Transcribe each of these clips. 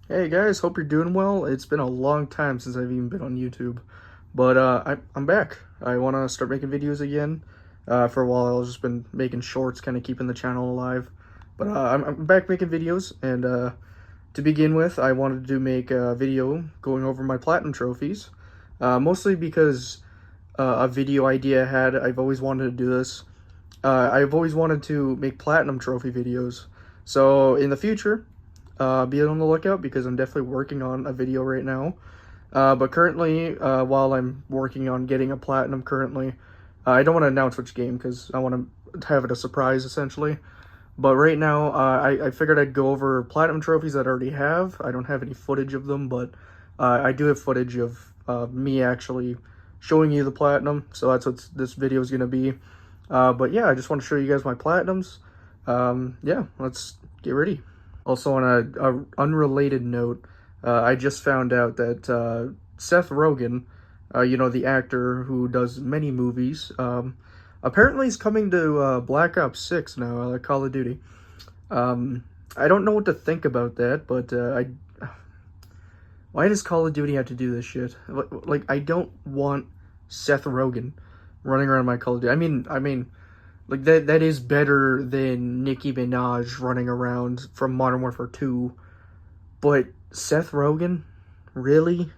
Hey guys, hope you're doing well. It's been a long time since I've even been on YouTube, but I'm back. I want to start making videos again. For a while, I've just been making shorts, kind of keeping the channel alive. But I'm back making videos, and to begin with, I wanted to make a video going over my platinum trophies, mostly because a video idea I had. I've always wanted to do this. I've always wanted to make platinum trophy videos. So in the future, be on the lookout because I'm definitely working on a video right now. But currently, while I'm working on getting a platinum currently, I don't want to announce which game because I want to have it a surprise essentially. But right now, I figured I'd go over platinum trophies that I already have. I don't have any footage of them, but I do have footage of me actually showing you the platinum. So that's what this video is going to be. But yeah, I just want to show you guys my platinums. Yeah, let's get ready. Also, on a unrelated note, I just found out that Seth Rogen, the actor who does many movies, apparently is coming to Black Ops 6 now, Call of Duty. I don't know what to think about that, but why does Call of Duty have to do this shit? Like, I don't want Seth Rogen running around my Call of Duty. I mean, like that is better than Nicki Minaj running around from Modern Warfare 2. But Seth Rogen, really?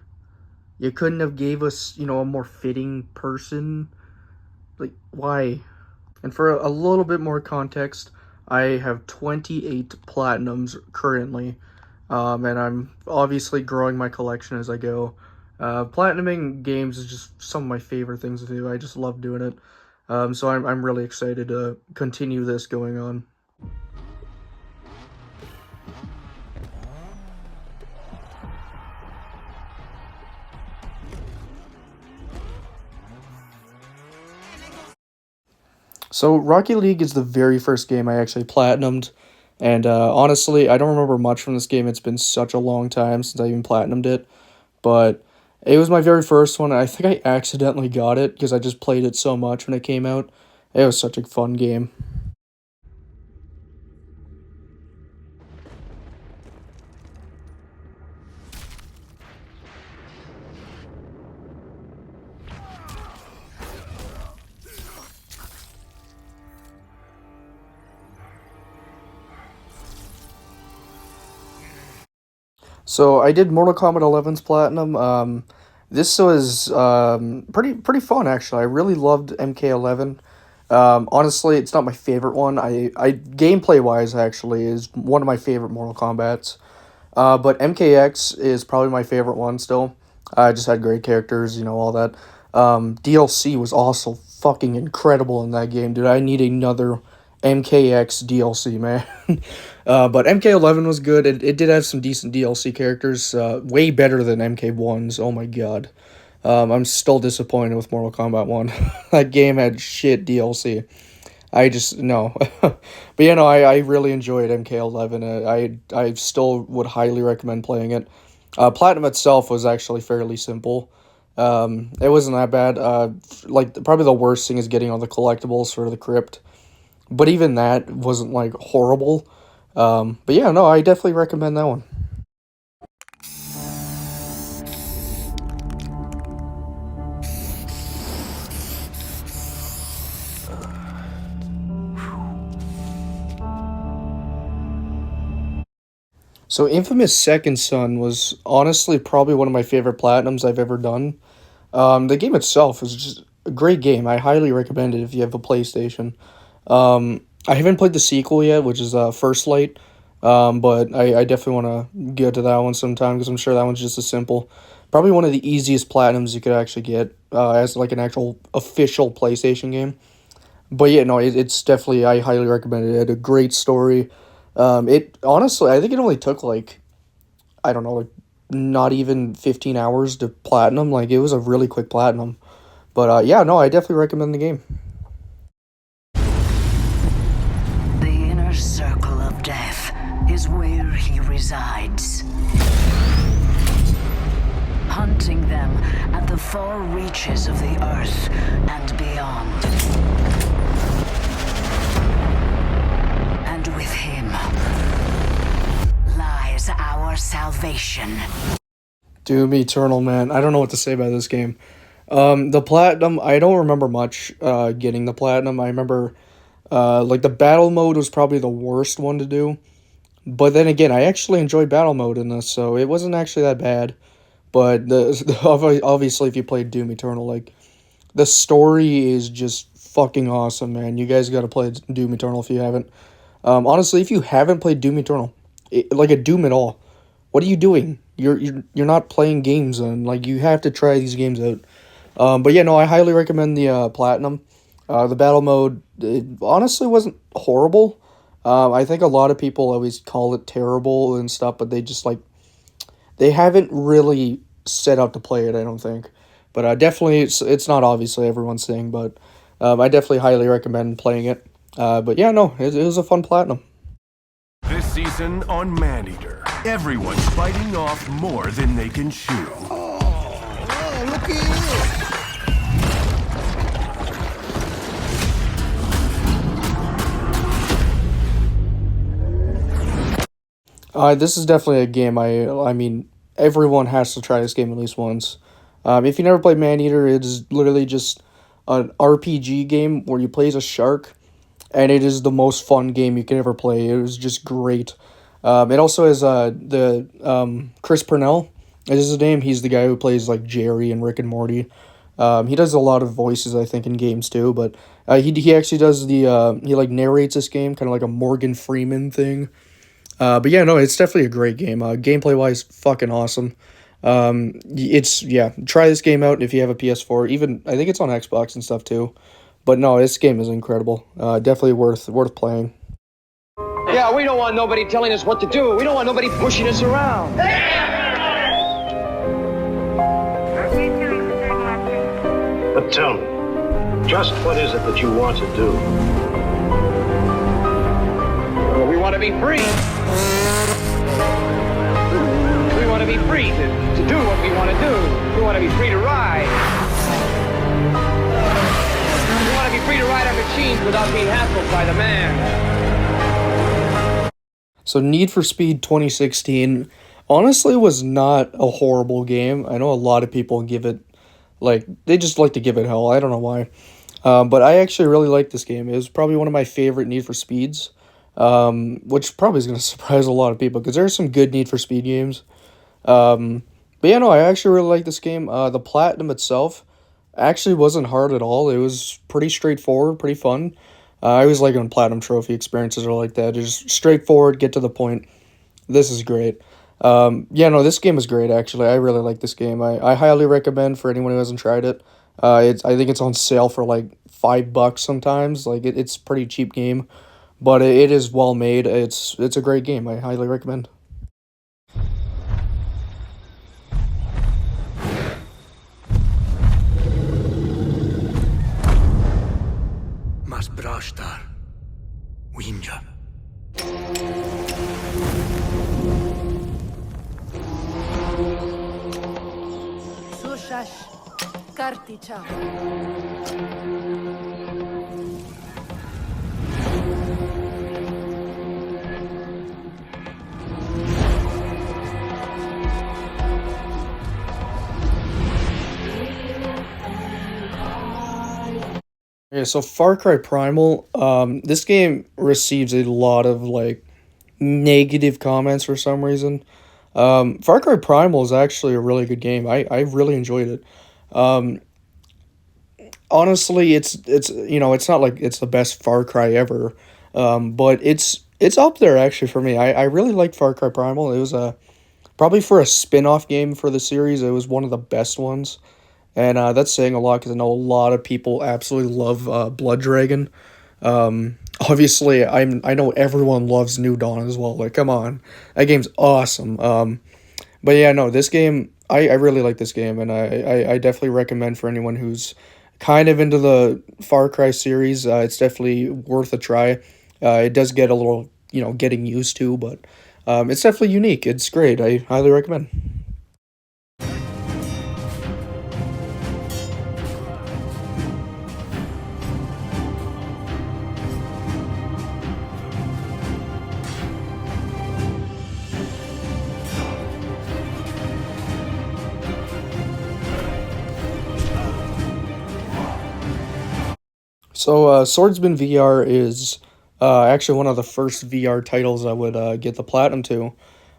You couldn't have gave us, a more fitting person? Like, why? And for a little bit more context, I have 28 platinums currently, and I'm obviously growing my collection as I go. Platinuming games is just some of my favorite things to do. I just love doing it. So I'm really excited to continue this going on. So Rocket League is the very first game I actually platinumed, and honestly, I don't remember much from this game. It's been such a long time since I even platinumed it, but it was my very first one. I think I accidentally got it because I just played it so much when it came out. It was such a fun game. So I did Mortal Kombat 11's platinum. This was pretty fun actually. I really loved MK11. Honestly, it's not my favorite one. I gameplay wise actually is one of my favorite Mortal Kombats. But MKX is probably my favorite one still. I just had great characters, all that. DLC was also fucking incredible in that game, dude. I need another MKX DLC, man. But MK11 was good. It did have some decent DLC characters, way better than MK1's. Oh my god. I'm still disappointed with Mortal Kombat 1. That game had shit DLC. I just no, but I really enjoyed MK11. I still would highly recommend playing it. Platinum itself was actually fairly simple. It wasn't that bad. Like probably the worst thing is getting all the collectibles for the crypt, but even that wasn't like horrible. But yeah, no, I definitely recommend that one. So Infamous Second Son was honestly probably one of my favorite platinums I've ever done. The game itself is just a great game. I highly recommend it if you have a PlayStation. I haven't played the sequel yet, which is First Light, but I definitely want to get to that one sometime because I'm sure that one's just as simple. Probably one of the easiest platinums you could actually get as like an actual official PlayStation game. But yeah, no, it's definitely I highly recommend it. It had a great story. It honestly, I think it only took like I don't know, like not even 15 hours to platinum. Like it was a really quick platinum. But yeah, no, I definitely recommend the game. The inner circle of death is where he resides. Hunting them at the far reaches of the earth and beyond. And with him lies our salvation. Doom Eternal, man. I don't know what to say about this game. The platinum, I don't remember much getting the platinum. I remember like the battle mode was probably the worst one to do. But then again, I actually enjoyed battle mode in this, so it wasn't actually that bad. But obviously, if you played Doom Eternal, like the story is just fucking awesome, man. You guys got to play Doom Eternal if you haven't. Honestly, if you haven't played Doom Eternal, like a Doom at all, what are you doing? You're not playing games, and like you have to try these games out. But yeah, no, I highly recommend the platinum. The battle mode, it honestly wasn't horrible. I think a lot of people always call it terrible and stuff, but they just like they haven't really set out to play it. I don't think, but definitely it's not obviously everyone's thing, but I definitely highly recommend playing it. But yeah, no, it was a fun platinum. This season on Maneater, everyone's biting off more than they can chew. Oh, look at you! This is definitely a game I mean, everyone has to try this game at least once. If you never played Maneater, it is literally just an RPG game where you play as a shark, and it is the most fun game you can ever play. It was just great. It also has Chris Purnell is his name. He's the guy who plays like Jerry and Rick and Morty. He does a lot of voices, I think, in games too. But he actually does he like narrates this game, kind of like a Morgan Freeman thing. But yeah, no, it's definitely a great game. Gameplay wise, fucking awesome. Try this game out if you have a PS4. Even I think it's on Xbox and stuff too. But no, this game is incredible. Definitely worth playing. Yeah, we don't want nobody telling us what to do. We don't want nobody pushing us around. But tell me, just what is it that you want to do? Well, we want to be free. We want to be free to do what we want to do. We want to be free to ride. We want to be free to ride our machines without being hassled by the man. So Need for Speed 2016 honestly was not a horrible game. I know a lot of people give it, like, they just like to give it hell. I don't know why. But I actually really like this game. It was probably one of my favorite Need for Speeds, which probably is going to surprise a lot of people because there are some good Need for Speed games. But yeah, no, I actually really like this game. The Platinum itself actually wasn't hard at all. It was pretty straightforward, pretty fun. I always like when Platinum Trophy experiences are like that. Just straightforward, get to the point. This is great. This game is great, actually. I really like this game. I highly recommend for anyone who hasn't tried it. I think it's on sale for like $5 sometimes. Like, it's a pretty cheap game. But it is well made. It's a great game. I highly recommend. Mas brashtar, winja. Sushash, Karticha. Yeah, so Far Cry Primal, this game receives a lot of, like, negative comments for some reason. Far Cry Primal is actually a really good game. I really enjoyed it. Honestly, it's not like it's the best Far Cry ever, but it's up there, actually, for me. I really liked Far Cry Primal. It was probably for a spin-off game for the series, it was one of the best ones. And that's saying a lot because I know a lot of people absolutely love Blood Dragon. Obviously, I know everyone loves New Dawn as well. Like, come on. That game's awesome. But yeah, no, this game, I really like this game. And I definitely recommend for anyone who's kind of into the Far Cry series. It's definitely worth a try. It does get a little, getting used to. But it's definitely unique. It's great. I highly recommend. So, Swordsman VR is actually one of the first VR titles I would get the platinum to.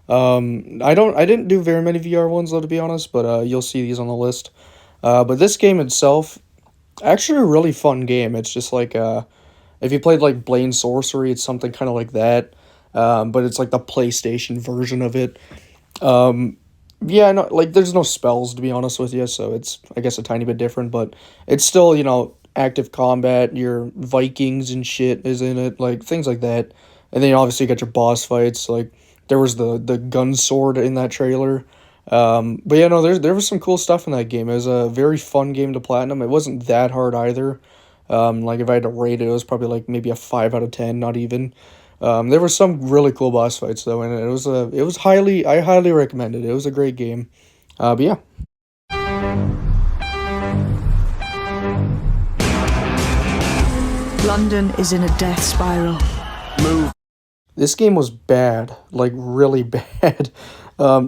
I didn't do very many VR ones though, to be honest, but you'll see these on the list. But this game itself, actually a really fun game. It's just like if you played like Blade Sorcery, it's something kind of like that. But it's like the PlayStation version of it. Yeah, no, like there's no spells to be honest with you, so it's I guess a tiny bit different, but it's still, active combat, your Vikings and shit is in it, like things like that. And then obviously you got your boss fights, like there was the gun sword in that trailer. But yeah, no, there was some cool stuff in that game. It was a very fun game to platinum. It wasn't that hard either. Like if I had to rate it, it was probably like maybe a 5 out of 10, not even. There were some really cool boss fights though, and I highly recommend it. It was a great game. But yeah. London is in a death spiral. This game was bad, like really bad.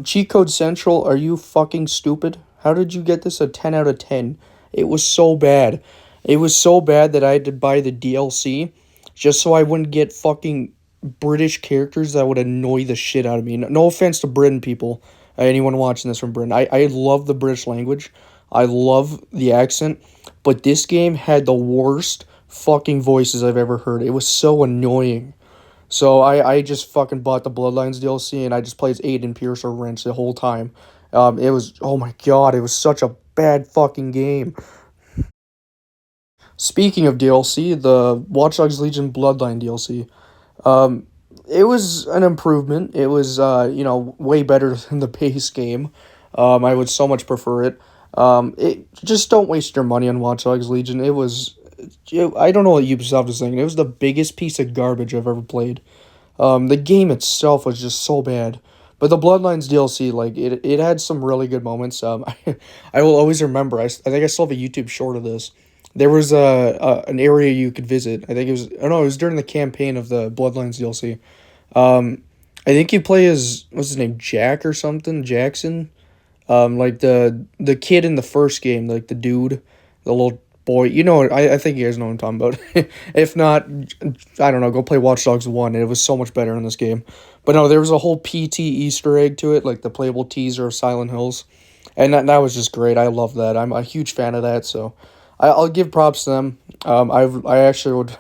Cheat Code Central, are you fucking stupid? How did you get this a 10 out of 10? It was so bad. It was so bad that I had to buy the DLC just so I wouldn't get fucking British characters that would annoy the shit out of me. No offense to Britain people, anyone watching this from Britain. I love the British language. I love the accent, but this game had the worst fucking voices I've ever heard. It was so annoying. So I just fucking bought the Bloodlines DLC and I just played as Aiden Pierce or Wrench the whole time. It was, oh my god, it was such a bad fucking game. Speaking of DLC, the Watch Dogs Legion Bloodline DLC. It was an improvement. It was, way better than the base game. I would so much prefer it. Just don't waste your money on Watch Dogs Legion. I don't know what Ubisoft is thinking. It was the biggest piece of garbage I've ever played. The game itself was just so bad. But the Bloodlines DLC, like, it had some really good moments. I will always remember, I think I still have a YouTube short of this. There was an area you could visit. I think it was during the campaign of the Bloodlines DLC. I think you play as, what's his name, Jack or something, Jackson. Like the kid in the first game, like the dude, the little boy. I think you guys know what I'm talking about. If not, I don't know, go play Watch Dogs 1. It was so much better in this game. But no, there was a whole PT Easter egg to it, like the playable teaser of Silent Hills. And that was just great. I love that. I'm a huge fan of that, so I'll give props to them. I actually would,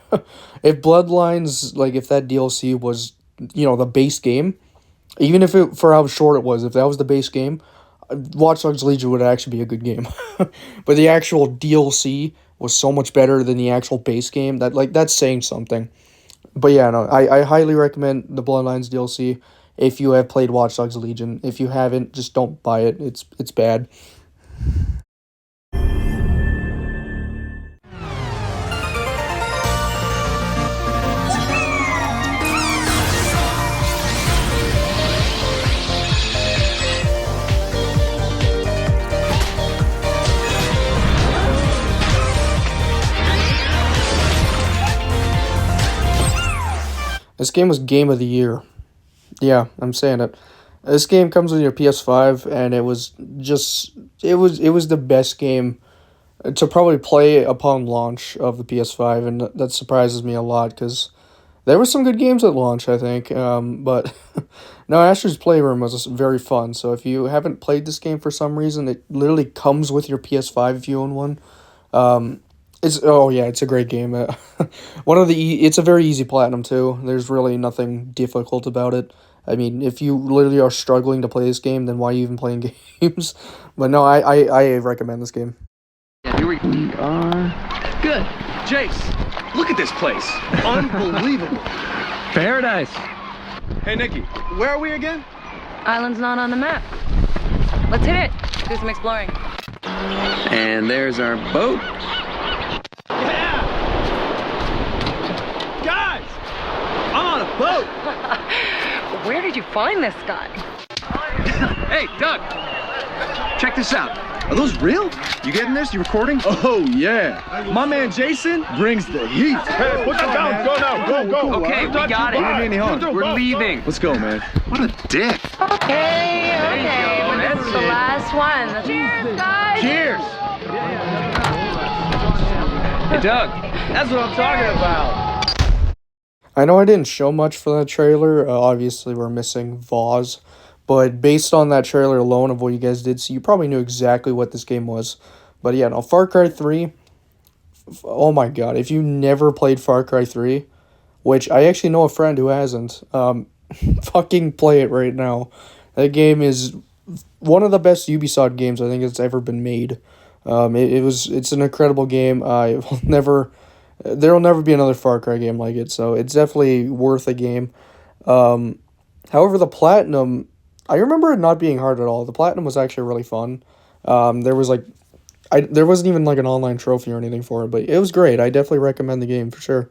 if Bloodlines, like if that DLC was, the base game, even if for how short it was, if that was the base game, Watch Dogs Legion would actually be a good game. But the actual DLC was so much better than the actual base game that's saying something. But yeah, no, I highly recommend the Bloodlines DLC if you have played Watch Dogs Legion. If you haven't, just don't buy it. It's bad. This game was Game of the Year. Yeah, I'm saying it. This game comes with your PS5, and it was the best game to probably play upon launch of the PS5, and that surprises me a lot, because there were some good games at launch, I think, but no, Asher's Playroom was very fun, so if you haven't played this game for some reason, it literally comes with your PS5 if you own one. It's a great game. It's a very easy platinum too. There's really nothing difficult about it. I mean, if you literally are struggling to play this game, then why are you even playing games? But no, I recommend this game. Yeah, here we are. Good. Jace, look at this place. Unbelievable. Paradise. Hey, Nikki, where are we again? Island's not on the map. Let's hit it. Do some exploring. And there's our boat. Yeah! Guys! I'm on a boat! Where did you find this guy? Hey, Doug! Check this out. Are those real? You getting this? You recording? Oh, yeah. My man Jason brings the heat. Hey, put them down. Go now. Go. Okay, we got it. We're leaving. Let's go, man. What a dick. Okay. This is the last one. Cheers, guys! Cheers! Hey, Doug. That's what I'm talking about. I know I didn't show much for that trailer. Obviously, we're missing Voz. But based on that trailer alone of what you guys did see, you probably knew exactly what this game was. But yeah, no, Far Cry 3, oh my god, if you never played Far Cry 3, which I actually know a friend who hasn't, fucking play it right now. That game is one of the best Ubisoft games I think that's ever been made. It's an incredible game. I will never, there will never be another Far Cry game like it, so it's definitely worth a game. However, the Platinum, I remember it not being hard at all. The Platinum was actually really fun. There was like, there wasn't even like an online trophy or anything for it, but it was great. I definitely recommend the game for sure.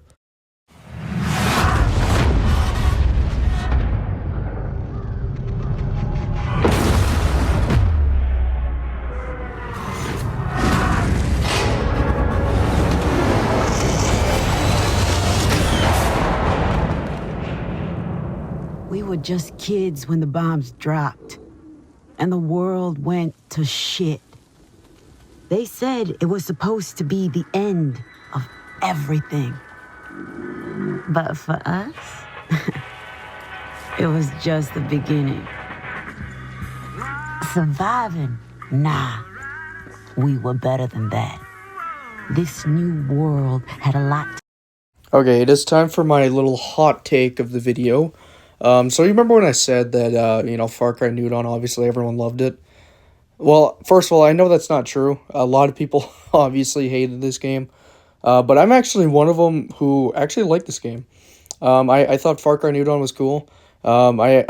We were just kids when the bombs dropped, and the world went to shit. They said it was supposed to be the end of everything. But for us, it was just the beginning. Surviving? Nah. We were better than that. This new world had a lot to... Okay, it is time for my little hot take of the video. So you remember when I said that, Far Cry New Dawn, obviously everyone loved it? Well, first of all, I know that's not true. A lot of people obviously hated this game. But I'm actually one of them who actually liked this game. I thought Far Cry New Dawn was cool. I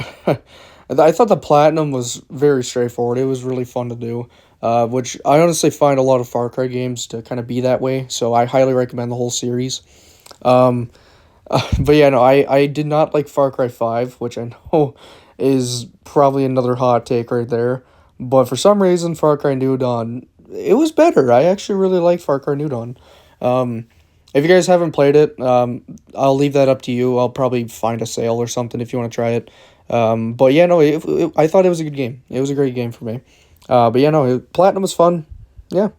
thought the Platinum was very straightforward. It was really fun to do, which I honestly find a lot of Far Cry games to kind of be that way. So I highly recommend the whole series. But yeah, no, I did not like Far Cry 5, which I know is probably another hot take right there. But for some reason, Far Cry New Dawn, it was better. I actually really like Far Cry New Dawn. If you guys haven't played it, I'll leave that up to you. I'll probably find a sale or something if you want to try it. But yeah, no, I thought it was a good game. It was a great game for me. But yeah, no, Platinum was fun. Yeah.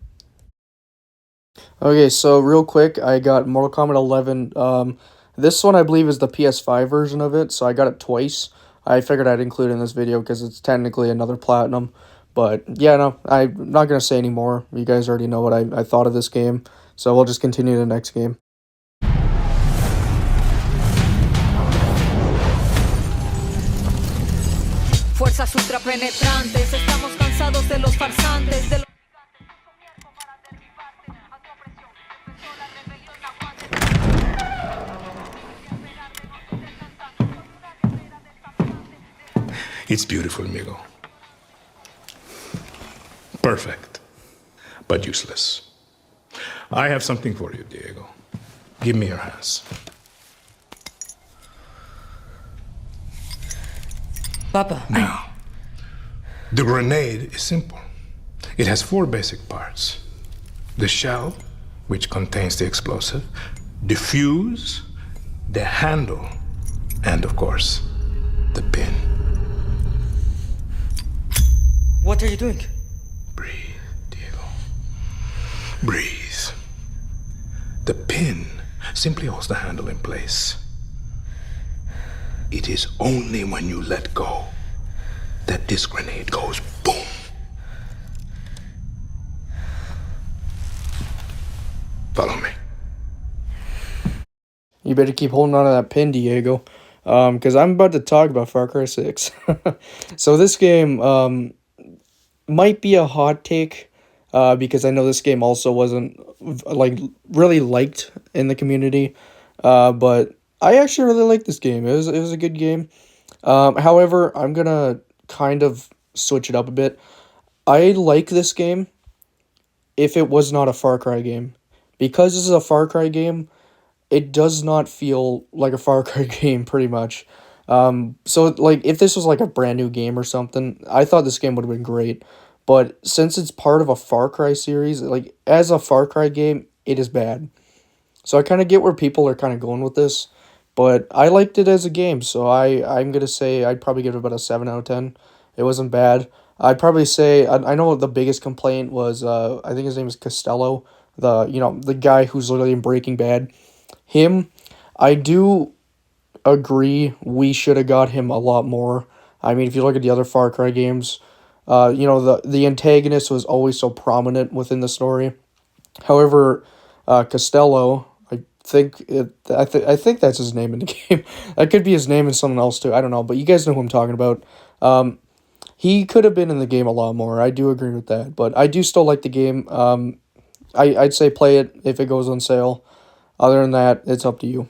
Okay, so real quick, I got Mortal Kombat 11. This one, I believe, is the PS5 version of it, so I got it twice. I figured I'd include it in this video because it's technically another Platinum. But yeah, no, I'm not going to say any more. You guys already know what I thought of this game. So we'll just continue to the next game. Fuerzas ultrapenetrantes, estamos cansados de los farsantes, de los... It's beautiful, amigo. Perfect, but useless. I have something for you, Diego. Give me your hands. Papa. Now, the grenade is simple. It has 4 basic parts. The shell, which contains the explosive, the fuse, the handle, and of course, the pin. What are you doing? Breathe, Diego. Breathe. The pin simply holds the handle in place. It is only when you let go that this grenade goes boom. Follow me. You better keep holding on to that pin, Diego, because I'm about to talk about Far Cry 6. So this game might be a hot take, because I know this game also wasn't really liked in the community, but I actually really like this game. It was a good game. However, I'm gonna kind of switch it up a bit. I like this game if it was not a Far Cry game. Because this is a Far Cry game, it does not feel like a Far Cry game, pretty much. So, if this was, a brand new game or something, I thought this game would have been great. But since it's part of a Far Cry series, as a Far Cry game, it is bad. So I kind of get where people are kind of going with this. But I liked it as a game, so I'm going to say I'd probably give it about a 7 out of 10. It wasn't bad. I'd probably say, I know the biggest complaint was, I think his name is Costello, the guy who's literally in Breaking Bad. Him, I do agree we should have got him a lot more. I mean, if you look at the other Far Cry games, the antagonist was always so prominent within the story. However, Costello, I think that's his name in the game. That could be his name in something else too. I don't know, but you guys know who I'm talking about. He could have been in the game a lot more. I do agree with that, but I do still like the game. I'd say play it if it goes on sale. Other than that, it's up to you.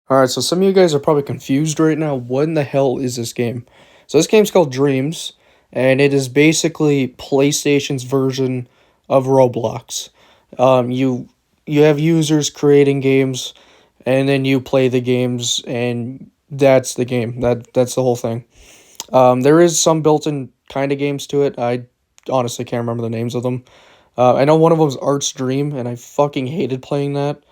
Alright, so some of you guys are probably confused right now. What in the hell is this game? So this game's called Dreams, and it is basically PlayStation's version of Roblox. You have users creating games, and then you play the games, and that's the game. That's the whole thing. There is some built-in kind of games to it. I honestly can't remember the names of them. I know one of them is Art's Dream, and I fucking hated playing that.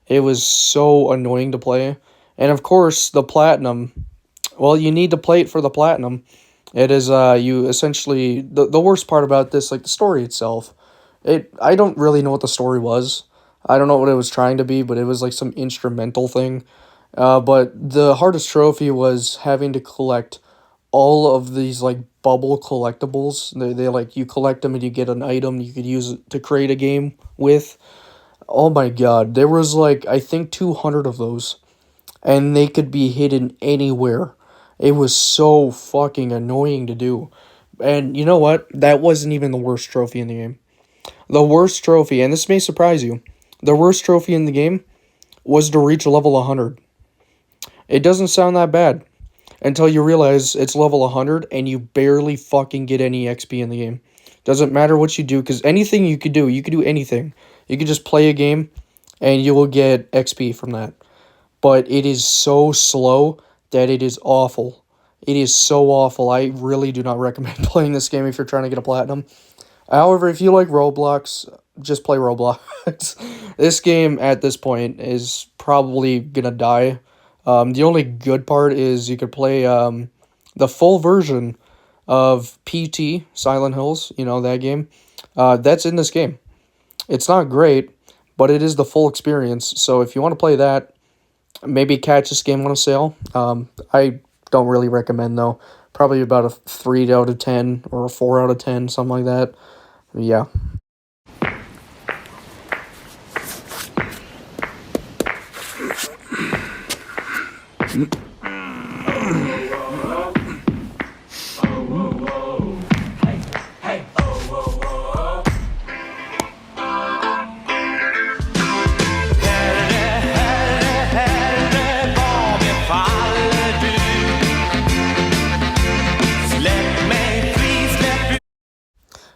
It was so annoying to play. And of course, the platinum, well, you need to play it for the platinum. It is, you essentially, the worst part about this, like the story itself, I don't really know what the story was. I don't know what it was trying to be, but it was like some instrumental thing. But the hardest trophy was having to collect all of these like bubble collectibles. They like, you collect them and you get an item you could use to create a game with. Oh my god, there was like, I think 200 of those, and they could be hidden anywhere. It was so fucking annoying to do. And you know what? That wasn't even the worst trophy in the game. The worst trophy, and this may surprise you, the worst trophy in the game was to reach level 100. It doesn't sound that bad until you realize it's level 100 and you barely fucking get any XP in the game. Doesn't matter what you do, because anything you could do anything. You could just play a game, and you will get XP from that. But it is so slow that it is awful. It is so awful. I really do not recommend playing this game if you're trying to get a platinum. However, if you like Roblox, just play Roblox. This game, at this point, is probably gonna die. The only good part is you could play the full version of PT, Silent Hills, that game. That's in this game. It's not great, but it is the full experience. So if you want to play that, maybe catch this game on a sale. I don't really recommend, though. Probably about a 3 out of 10 or a 4 out of 10, something like that. Yeah.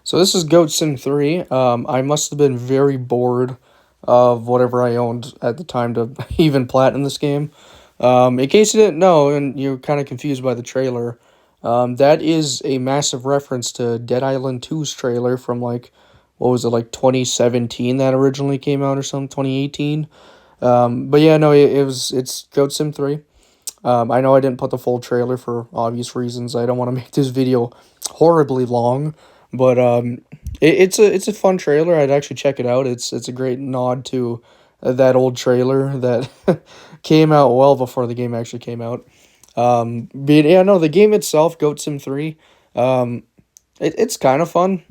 So this is Goat Sim 3. I must have been very bored of whatever I owned at the time to even platinum this game. In case you didn't know, and you're kind of confused by the trailer, that is a massive reference to Dead Island 2's trailer from, like, what was it, like 2017 that originally came out or something, 2018? But yeah, no, it's Goat Sim 3. I know I didn't put the full trailer for obvious reasons. I don't want to make this video horribly long. But it's a fun trailer. I'd actually check it out. It's a great nod to that old trailer that came out well before the game actually came out. But yeah, no, the game itself, Goat Sim 3, it's kind of fun.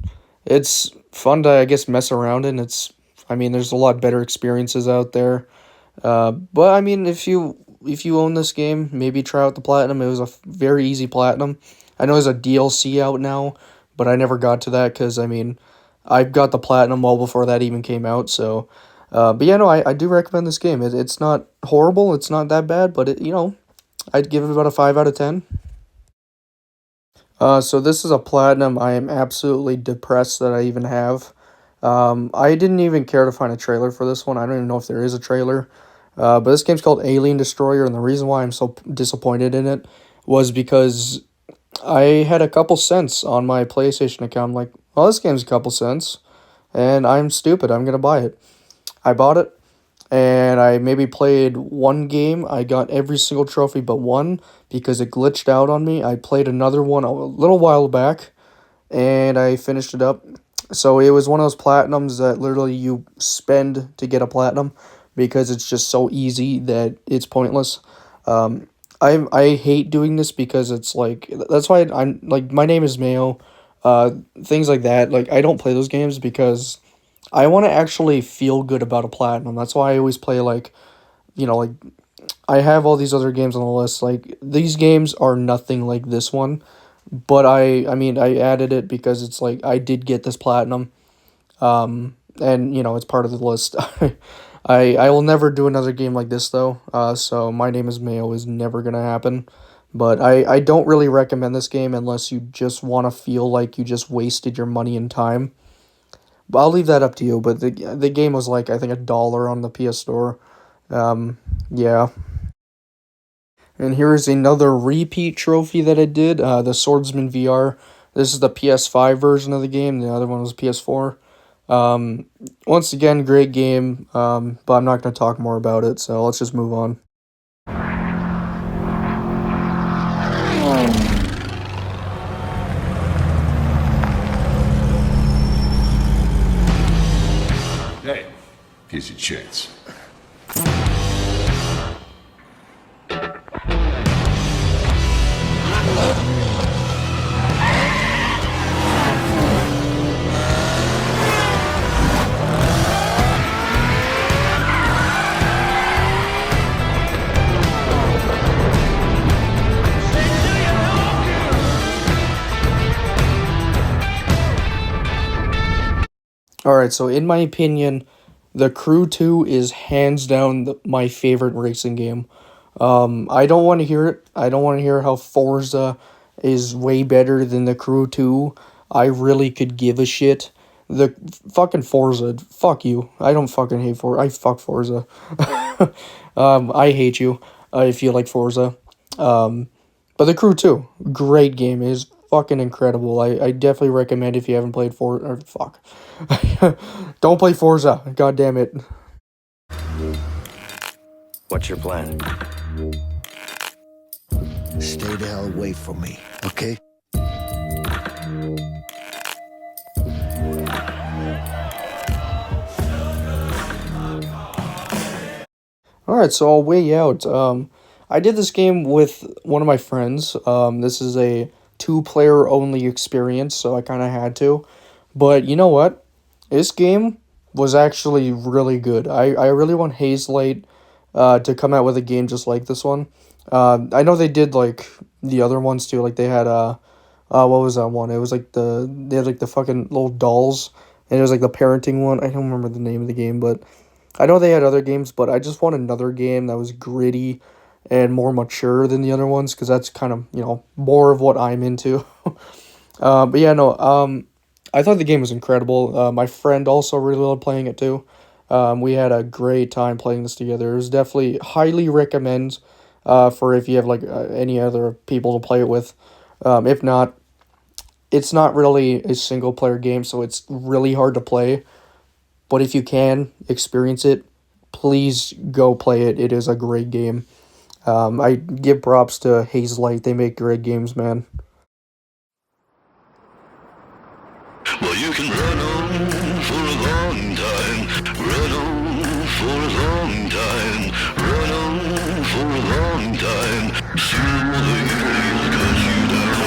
It's fun to, I guess, mess around in. There's a lot better experiences out there. But I mean, if you own this game, maybe try out the platinum. It was a very easy platinum. I know there's a DLC out now, but I never got to that because, I got the platinum well before that even came out, so... but yeah, no, I do recommend this game. It's not horrible, it's not that bad, but, I'd give it about a 5 out of 10. So this is a platinum I am absolutely depressed that I even have. I didn't even care to find a trailer for this one. I don't even know if there is a trailer. But this game's called Alien Destroyer, and the reason why I'm so disappointed in it was because I had a couple cents on my PlayStation account. I'm like, well, this game's a couple cents, and I'm stupid. I'm gonna buy it. I bought it, and I maybe played one game. I got every single trophy but one because it glitched out on me. I played another one a little while back, and I finished it up. So it was one of those platinums that literally you spend to get a platinum because it's just so easy that it's pointless. I hate doing this because it's like that's why I'm like my name is Mayo, things like that. Like I don't play those games because I want to actually feel good about a platinum. That's why I always play like, like I have all these other games on the list. Like these games are nothing like this one, but I mean I added it because it's like I did get this platinum, and it's part of the list. I will never do another game like this though. So my name is Mayo is never gonna happen. But I don't really recommend this game unless you just want to feel like you just wasted your money and time. But I'll leave that up to you. But the game was like I think $1 on the PS Store. Yeah. And here's another repeat trophy that I did. The Swordsman VR. This is the PS5 version of the game. The other one was PS4. Once again, great game, but I'm not going to talk more about it, so let's just move on. Hey, here's your chance. Alright, so in my opinion, The Crew 2 is hands down my favorite racing game. I don't want to hear it. I don't want to hear how Forza is way better than The Crew 2. I really could give a shit. The fucking Forza, fuck you. I don't fucking hate Forza. I fuck Forza. I hate you if you like Forza. But The Crew 2, great game. It is fucking incredible. I definitely recommend if you haven't played Forza. Or fuck. Don't play Forza. God damn it. What's your plan? Stay the hell away from me, okay? Alright, so I'll weigh out. I did this game with one of my friends. This is a 2-player only experience, so I kind of had to. But you know what? This game was actually really good. I really want Hazelight to come out with a game just like this one. I know they did like the other ones too. Like they had what was that one? It was like they had like the fucking little dolls, and it was like the parenting one. I don't remember the name of the game, but I know they had other games. But I just want another game that was gritty and more mature than the other ones, because that's kind of more of what I'm into. But yeah, no. I thought the game was incredible. My friend also really loved playing it too. We had a great time playing this together. It was definitely highly recommend for if you have like any other people to play it with. If not, it's not really a single player game, so it's really hard to play. But if you can experience it, please go play it. It is a great game. I give props to Hazelight. They make great games, man. Well, you can run on for a long time, run on for a long time, run on for a long time, till the hills cut you down.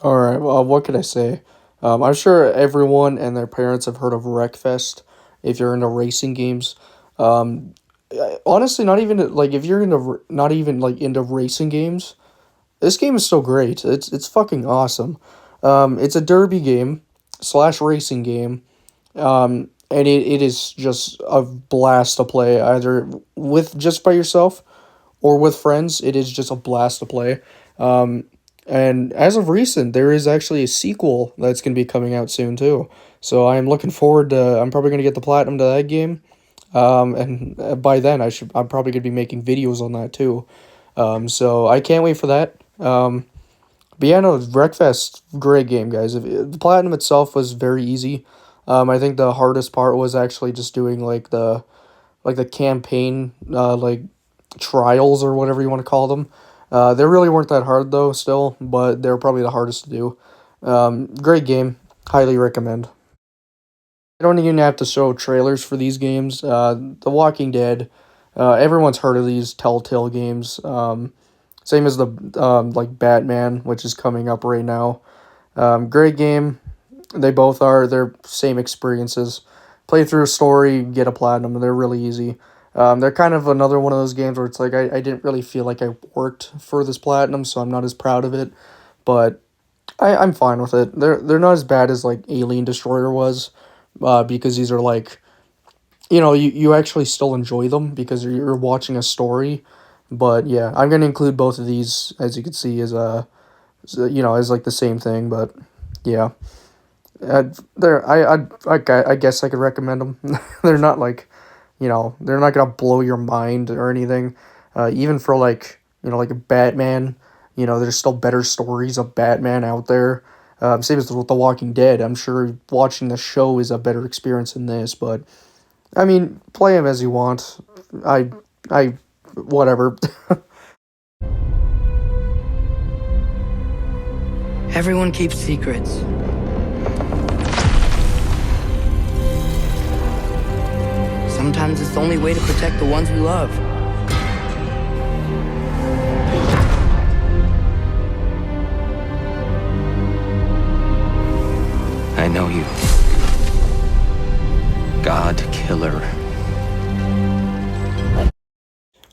Alright, well, what could I say? I'm sure everyone and their parents have heard of Wreckfest if you're into racing games. Honestly, not even like if you're into not even like into racing games, this game is so great. It's fucking awesome. It's a derby game / racing game, and it is just a blast to play either with just by yourself or with friends. It is just a blast to play. And as of recent, there is actually a sequel that's going to be coming out soon too. So I'm looking forward to. I'm probably going to get the platinum to that game. And by then I'm probably going to be making videos on that too. So I can't wait for that. But yeah, no, Wreckfest, great game, guys. The platinum itself was very easy. I think the hardest part was actually just doing like the campaign like trials or whatever you want to call them. They really weren't that hard though, still, but they're probably the hardest to do. Great game, highly recommend. I don't even have to show trailers for these games. The Walking Dead, everyone's heard of these Telltale games. Same as the like Batman, which is coming up right now. Great game. They both are. They're same experiences. Play through a story, get a platinum. They're really easy. They're kind of another one of those games where it's like I didn't really feel like I worked for this platinum, so I'm not as proud of it. But I'm fine with it. They're not as bad as like Alien Destroyer was, because these are like, you actually still enjoy them because you're watching a story. But yeah, I'm gonna include both of these, as you can see, as as like the same thing. But yeah, I guess I could recommend them. They're not like, they're not gonna blow your mind or anything. Even for like, like a Batman, there's still better stories of Batman out there. Same as with The Walking Dead. I'm sure watching the show is a better experience than this, but I mean, play them as you want. I whatever. Everyone keeps secrets. Sometimes it's the only way to protect the ones we love. I know you. God Killer.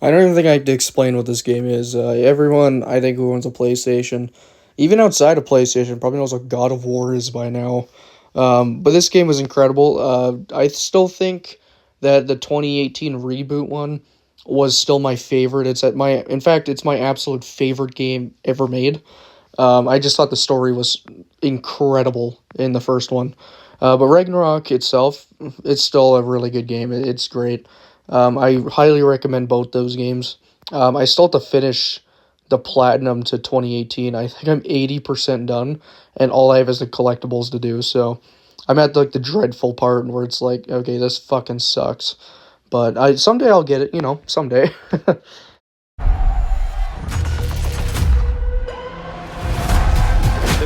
I don't even think I have to explain what this game is. Everyone, I think, who owns a PlayStation, even outside of PlayStation, probably knows what God of War is by now. But this game was incredible. I still think that the 2018 reboot one was still my favorite. In fact, it's my absolute favorite game ever made. I just thought the story was incredible in the first one. But Ragnarok itself, it's still a really good game. It's great. I highly recommend both those games. I still have to finish the platinum to 2018. I think I'm 80% done, and all I have is the collectibles to do. So I'm at like the dreadful part where it's like, okay, this fucking sucks. But someday I'll get it, someday. The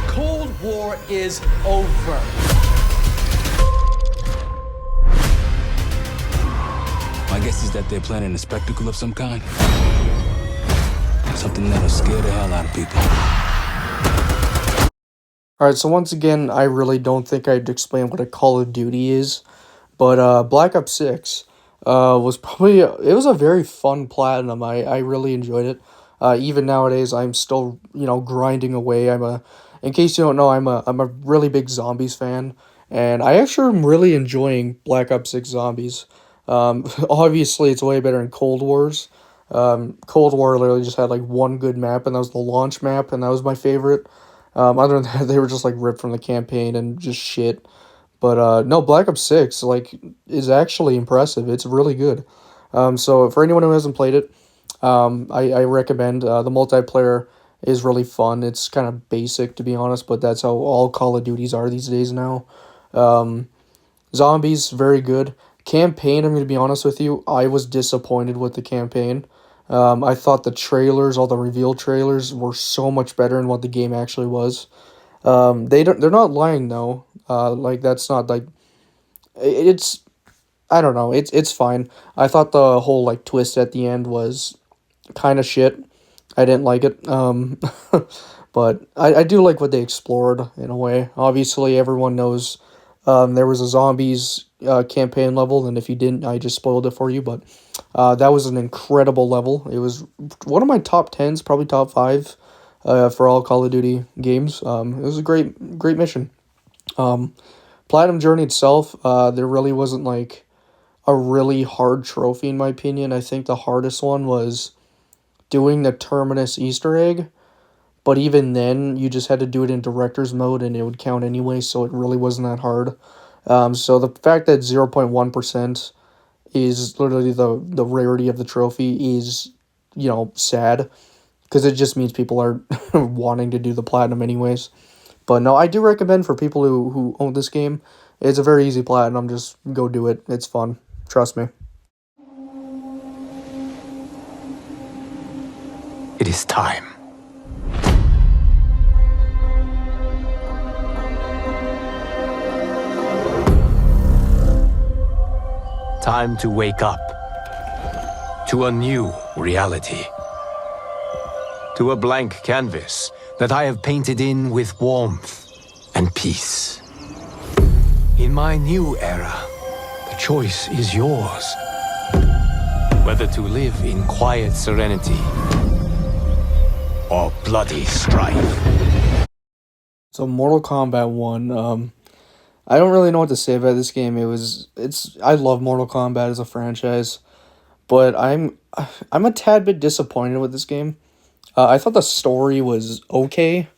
Cold War is over. My guess is that they're planning a spectacle of some kind. Something that'll scare the hell out of people. Alright, so once again, I really don't think I'd explain what a Call of Duty is. But Black Ops 6 was probably... It was a very fun platinum. I really enjoyed it. Even nowadays, I'm still, grinding away. In case you don't know, I'm a really big Zombies fan. And I actually am really enjoying Black Ops 6 Zombies. Obviously, it's way better in Cold Wars. Cold War literally just had like one good map, and that was the launch map, and that was my favorite. Other than that, they were just like ripped from the campaign and just shit. But no, Black Ops 6 is actually impressive. It's really good. So for anyone who hasn't played it, I recommend. The multiplayer is really fun. It's kind of basic, to be honest, but that's how all Call of Duties are these days now. Zombies, very good. Campaign, I'm going to be honest with you, I was disappointed with the campaign. I thought the trailers, all the reveal trailers, were so much better than what the game actually was. They're not lying though. That's not like, it's, I don't know, it's fine. I thought the whole twist at the end was kind of shit. I didn't like it. But I do like what they explored in a way. Obviously, everyone knows there was a zombies campaign level, and if you didn't, I just spoiled it for you. But that was an incredible level. It was one of my top 10s, probably top 5 for all Call of Duty games. It was a great mission. Platinum Journey itself, there really wasn't a really hard trophy in my opinion. I think the hardest one was doing the Terminus Easter egg. but even then, you just had to do it in director's mode, and it would count anyway, so it really wasn't that hard. So the fact that 0.1% is literally the rarity of the trophy is, sad, because it just means people are wanting to do the platinum anyways. But no, I do recommend for people who own this game, it's a very easy platinum, just go do it. It's fun. Trust me. It is time. Time to wake up to a new reality. To a blank canvas that I have painted in with warmth and peace. In my new era, the choice is yours. Whether to live in quiet serenity or bloody strife. So Mortal Kombat 1, I don't really know what to say about this game. I love Mortal Kombat as a franchise, but I'm a tad bit disappointed with this game. I thought the story was okay.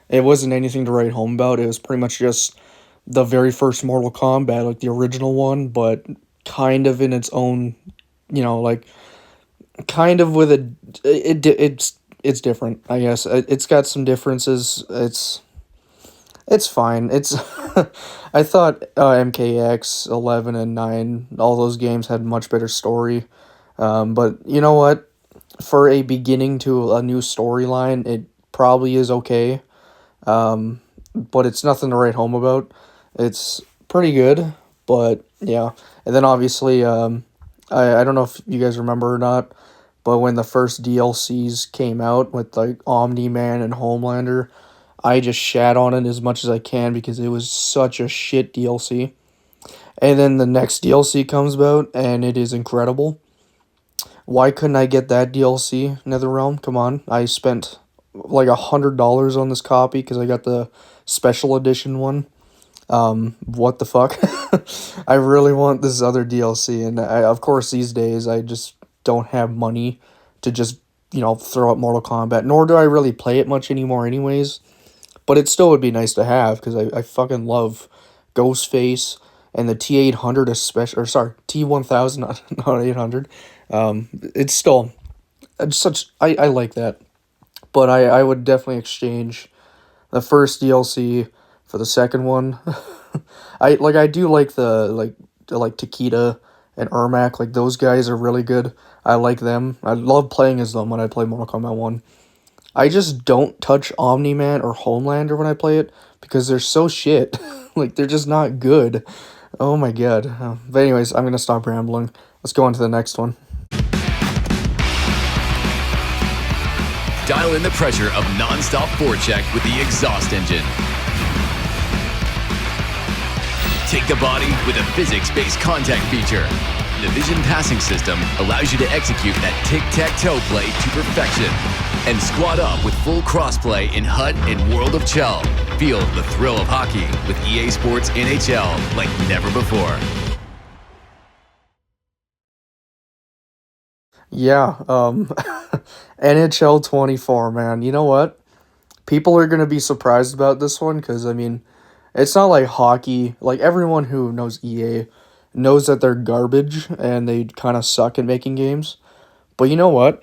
It wasn't anything to write home about. It was pretty much just the very first Mortal Kombat, like the original one, but kind of in its own, kind of with it's different, I guess. It's got some differences. It's fine. I thought MKX 11 and 9, all those games had much better story. But you know what? For a beginning to a new storyline, it probably is okay. But it's nothing to write home about. It's pretty good, but yeah. And then obviously, I don't know if you guys remember or not, but when the first DLCs came out with like Omni-Man and Homelander, I just shat on it as much as I can because it was such a shit DLC. And then the next DLC comes about, and it is incredible. Why couldn't I get that DLC, NetherRealm? Come on. I spent like $100 on this copy because I got the special edition one. What the fuck? I really want this other DLC, and of course these days I just don't have money to just, throw up Mortal Kombat, nor do I really play it much anymore anyways. But it still would be nice to have, because I fucking love Ghostface, and the T-800 especially, or sorry, T-1000, not 800. It's still, I like that. But I would definitely exchange the first DLC for the second one. I do like the Takeda and Ermac, like those guys are really good. I like them. I love playing as them when I play Mortal Kombat 1. I just don't touch Omni-Man or Homelander when I play it because they're so shit. Like, they're just not good. Oh my god. But anyways, I'm gonna stop rambling. Let's go on to the next one. Dial in the pressure of non-stop forecheck with the exhaust engine. Take the body with a physics-based contact feature. The Vision Passing System allows you to execute that tic-tac-toe play to perfection. And squad up with full crossplay in HUT and World of Chell. Feel the thrill of hockey with EA Sports NHL like never before. Yeah, NHL 24, man. You know what? People are going to be surprised about this one because, I mean, it's not like hockey. Like, everyone who knows EA knows that they're garbage and they kind of suck at making games. But you know what?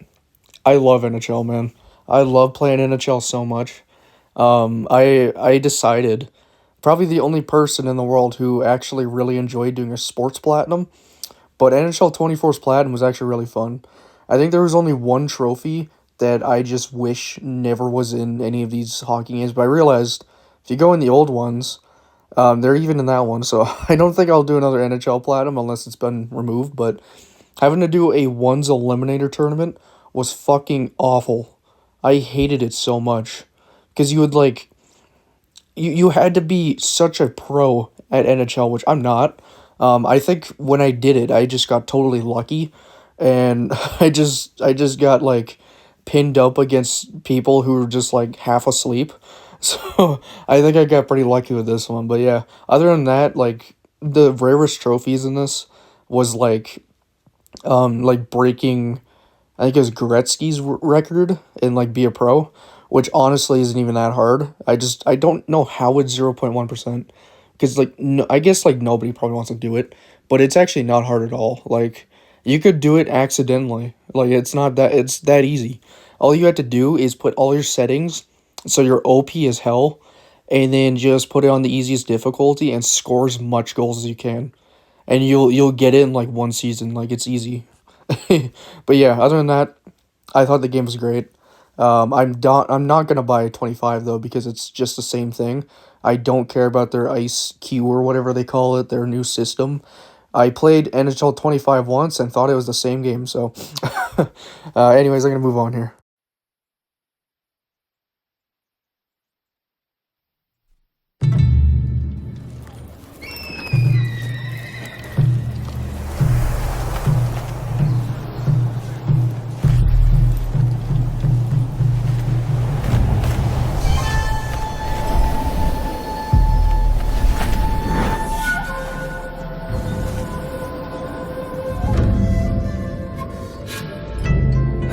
I love NHL, man. I love playing NHL so much. I decided, probably the only person in the world who actually really enjoyed doing a sports platinum, but NHL 24's platinum was actually really fun. I think there was only one trophy that I just wish never was in any of these hockey games, but I realized if you go in the old ones, they're even in that one, so I don't think I'll do another NHL platinum unless it's been removed, but having to do a ones eliminator tournament was fucking awful. I hated it so much. Because you would, like, you had to be such a pro at NHL, which I'm not. I think when I did it, I just got totally lucky. And I just got, like, pinned up against people who were just, like, half asleep. So I think I got pretty lucky with this one. But yeah, other than that, like, the rarest trophies in this was, like breaking, I think it was Gretzky's record and, like, be a pro, which honestly isn't even that hard. I don't know how it's 0.1%, because like I guess like nobody probably wants to do it, but it's actually not hard at all. Like you could do it accidentally. Like it's that easy. All you have to do is put all your settings so your OP is hell, and then just put it on the easiest difficulty and score as much goals as you can, and you'll get it in like one season. Like it's easy. But yeah, other than that, I thought the game was great. I'm not gonna buy 25 though, because it's just the same thing. I don't care about their Ice Q or whatever they call it, their new system. I played NHL 25 once and thought it was the same game. So, anyways, I'm gonna move on here.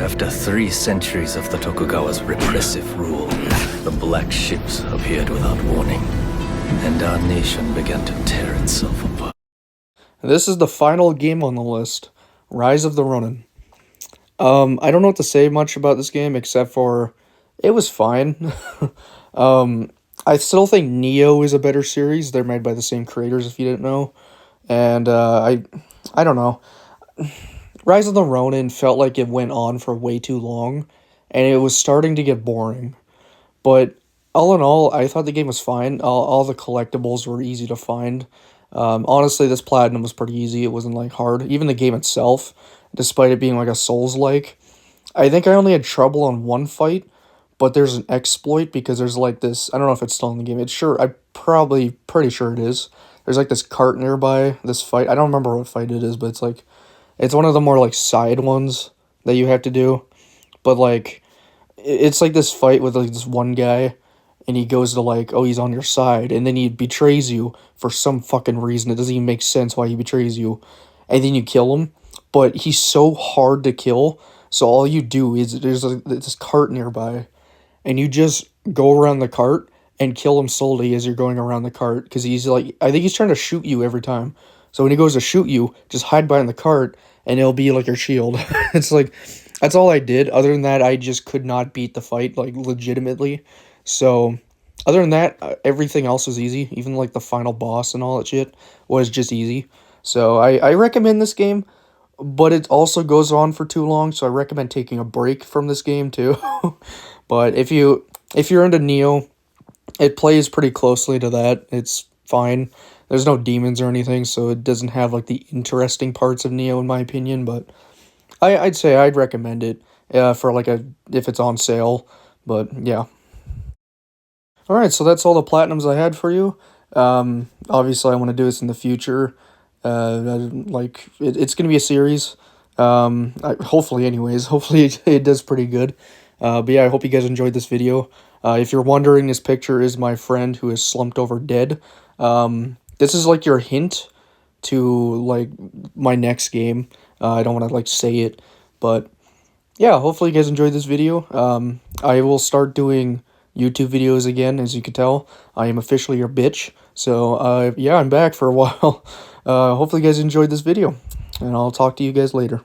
After 3 centuries of the Tokugawa's repressive rule, the Black Ships appeared without warning, and our nation began to tear itself apart. This is the final game on the list, Rise of the Ronin. I don't know what to say much about this game, except for it was fine. I still think Neo is a better series. They're made by the same creators, if you didn't know. And I don't know. Rise of the Ronin felt like it went on for way too long, and it was starting to get boring. But all in all, I thought the game was fine. All the collectibles were easy to find. Honestly, this Platinum was pretty easy. It wasn't like hard. Even the game itself, despite it being like a Souls-like. I think I only had trouble on one fight, but there's an exploit because there's like this, I don't know if it's still in the game. I'm probably pretty sure it is. There's like this cart nearby this fight. I don't remember what fight it is, but it's like, it's one of the more like side ones that you have to do. But like, it's like this fight with like this one guy, and he goes to like, oh, he's on your side, and then he betrays you for some fucking reason. It doesn't even make sense why he betrays you. And then you kill him, but he's so hard to kill, so all you do is there's this cart nearby, and you just go around the cart and kill him slowly as you're going around the cart, because he's like, I think he's trying to shoot you every time. So when he goes to shoot you, just hide behind the cart, and it'll be like your shield. It's like, that's all I did. Other than that, I just could not beat the fight, like, legitimately. So, other than that, everything else was easy. Even, like, the final boss and all that shit was just easy. So, I recommend this game, but it also goes on for too long, so I recommend taking a break from this game, too. But if you're into Neo, it plays pretty closely to that. It's fine. There's no demons or anything, so it doesn't have, like, the interesting parts of Neo, in my opinion, but I'd say I'd recommend it for, like, if it's on sale, but, yeah. Alright, so that's all the Platinums I had for you. Obviously, I want to do this in the future. It's going to be a series. Hopefully, anyways. Hopefully, it does pretty good. But, yeah, I hope you guys enjoyed this video. If you're wondering, this picture is my friend who is slumped over dead. This is, like, your hint to, like, my next game. I don't want to, like, say it, but, yeah, hopefully you guys enjoyed this video. I will start doing YouTube videos again, as you can tell. I am officially your bitch, so, yeah, I'm back for a while. Hopefully you guys enjoyed this video, and I'll talk to you guys later.